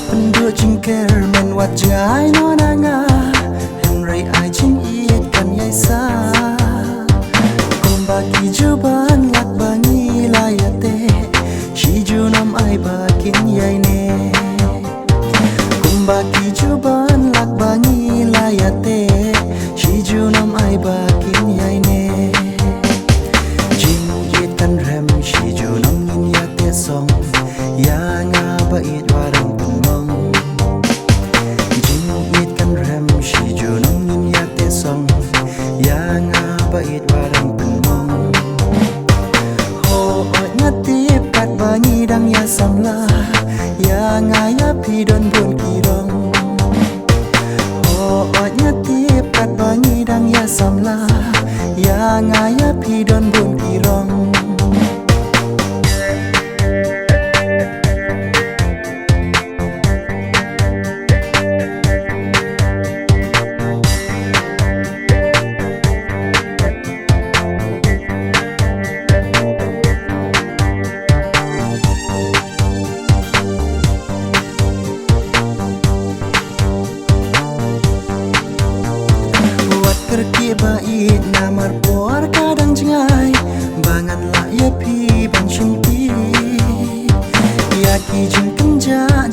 penduk jingker men wat jai no nanga henry ai jing iet kan yai sa kumba ki juban lak bangi layate shi junam ai bakin yai ne kumba ki juban lak bangi layate shi junam ai bakin yai ne jing iet kan rem shi junam ngin yate song ya nga ba it warang pumong jing it kan rem shi junong nin ya te song ya nga ba it warang pumong ho ot nga ti pat ba ni dang ya samla ya nga ya pi don bun kirong ho ot nga ti pat ba ni dang ya samla ya nga ya pi don bun kirong kerki bait namar por kadang jengai bangan la ya pi ban shimpi ya ki jing kenja